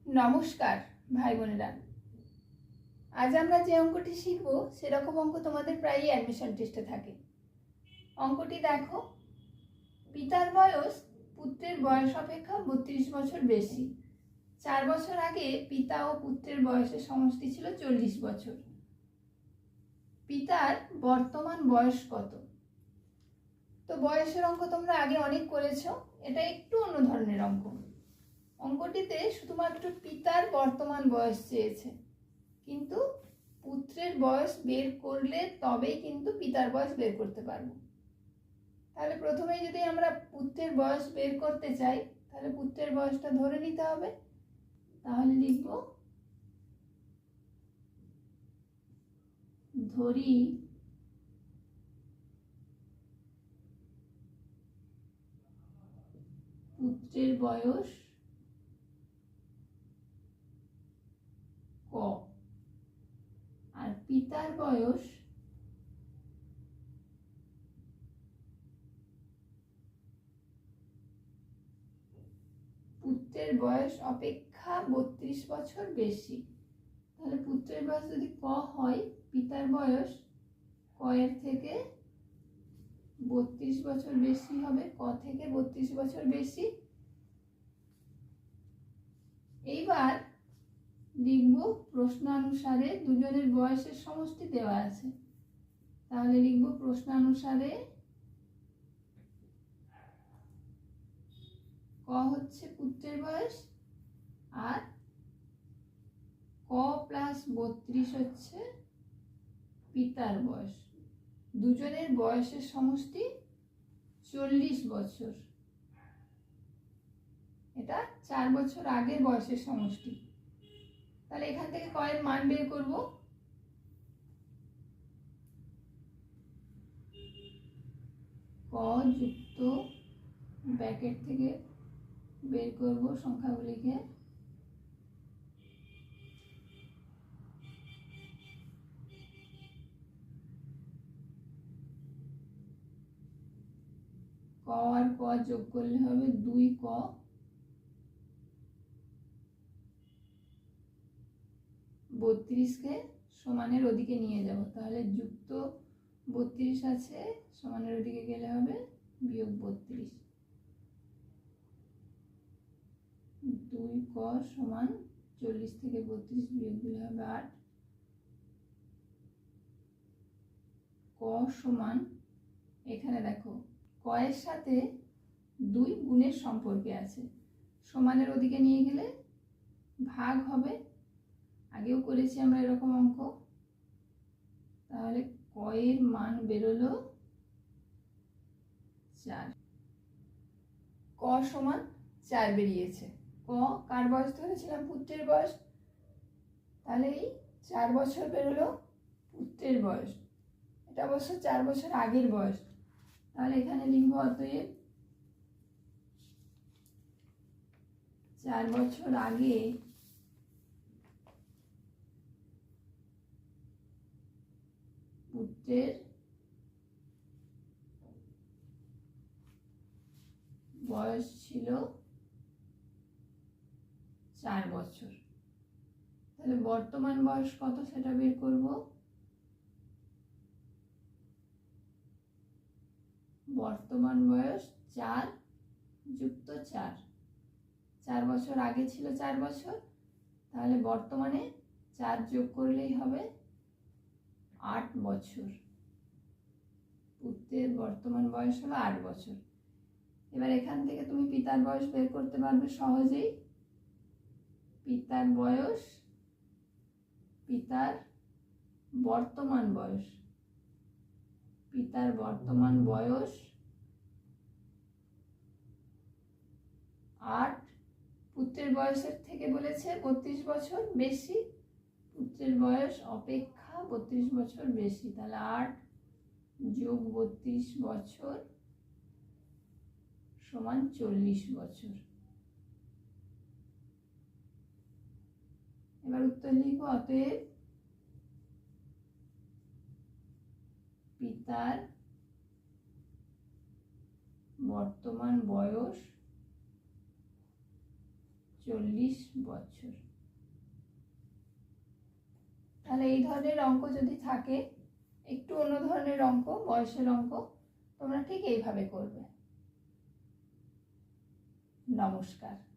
নমস্কার ভাই বোনেরা। আজ আমরা যে অঙ্কটি শিখব সেরকম অঙ্ক তোমাদের প্রায়ই অ্যাডমিশন টেস্টে থাকে। অঙ্কটি দেখো, পিতার বয়স পুত্রের বয়স অপেক্ষা 32 বছর বেশি। 4 বছর আগে পিতা ও পুত্রের বয়সের সমষ্টি ছিল 40 বছর। পিতার বর্তমান বয়স কত? তো বয়সের অঙ্ক তোমরা আগে অনেক করেছো, এটা একটু অন্য ধরনের অঙ্ক। অঙ্কটিতে শুধুমাত্র পিতার বর্তমান বয়স চেয়েছে, কিন্তু পুত্রের বয়স বের করলে তবেই কিন্তু পিতার বয়স বের করতে পারবো। তাহলে প্রথমেই যদি আমরা পুত্রের বয়স বের করতে চাই, তাহলে পুত্রের বয়সটা ধরে নিতে হবে। তাহলে লিখব, ধরি পুত্রের বয়স ক আর পিতার বয়স পুত্রের বয়স অপেক্ষা 32 বছর বেশি। তাহলে পুত্রের বয়স যদি ক হয়, পিতার বয়স ক এর থেকে 32 বছর বেশি হবে। ক থেকে 32 বছর বেশি। এইবার লিখব প্রশ্নানুসারে দুজনের বয়সের সমষ্টি দেওয়া আছে। তাহলে লিখব প্রশ্নানুসারে ক হচ্ছে পুত্রের বয়স আর ক প্লাস 32 হচ্ছে পিতার বয়স। দুজনের বয়সের সমষ্টি 40 বছর। এটা 4 বছর আগের বয়সের সমষ্টি। তাহলে এখান থেকে ক এর মান বের করব। ক যুক্ত ব্র্যাকেট থেকে বের করব সংখ্যাগুলিকে। ক আর ক যোগ করলে হবে 2 ক। বত্রিশকে সমানের ওদিকে নিয়ে যাব, তাহলে যুক্ত 32 আছে, সমানের ওদিকে গেলে হবে বিয়োগ 32। 2 ক সমান 40 থেকে 32 বিয়োগ দিলে হবে 8। ক সমান, এখানে দেখো ক এর সাথে 2 গুণের সম্পর্কে আছে, সমানের ওদিকে নিয়ে গেলে ভাগ হবে। আগেও করেছি আমরা এরকম অঙ্ক। তাহলে ক এর মান বেরোলো 4। ক সমান 4 বেরিয়েছে। ক কার বয়স ধরেছিলাম? পুত্রের বয়স। তাহলে এই 4 বছর বেরোলো পুত্রের বয়স। এটা অবশ্য 4 বছর আগের বয়স। তাহলে এখানে লিখব অতএব 4 বছর আগে পুত্রের বয়স ছিল 4 বছর। তাহলে বর্তমান বয়স কত সেটা বের করব। বর্তমান বয়স 4 যুক্ত 4। 4 বছর আগে ছিল 4 বছর, তাহলে বর্তমানে 4 যোগ করলেই হবে 8 বছর। পুত্রের বর্তমান বয়স হলো 8 বছর। এবার এখান থেকে তুমি পিতার বয়স বের করতে পারবে সহজেই। পিতার বয়স, পিতার বর্তমান বয়স, পিতার বর্তমান বয়স 8। পুত্রের বয়সের থেকে বলেছে 32 বছর বেশি, পুত্রের বয়স অপেক্ষা 32 বছর বেশি। তাহলে 8 যোগ 32 বছর সমান 40 বছর। এবার উত্তর লিখব, অতএব পিতার বর্তমান বয়স 40 বছর। তাহলে এই ধরনের অঙ্ক যদি থাকে, একটু অন্য ধরনের অঙ্ক, বয়সের অঙ্ক, তোমরা ঠিক এইভাবে করবে। নমস্কার।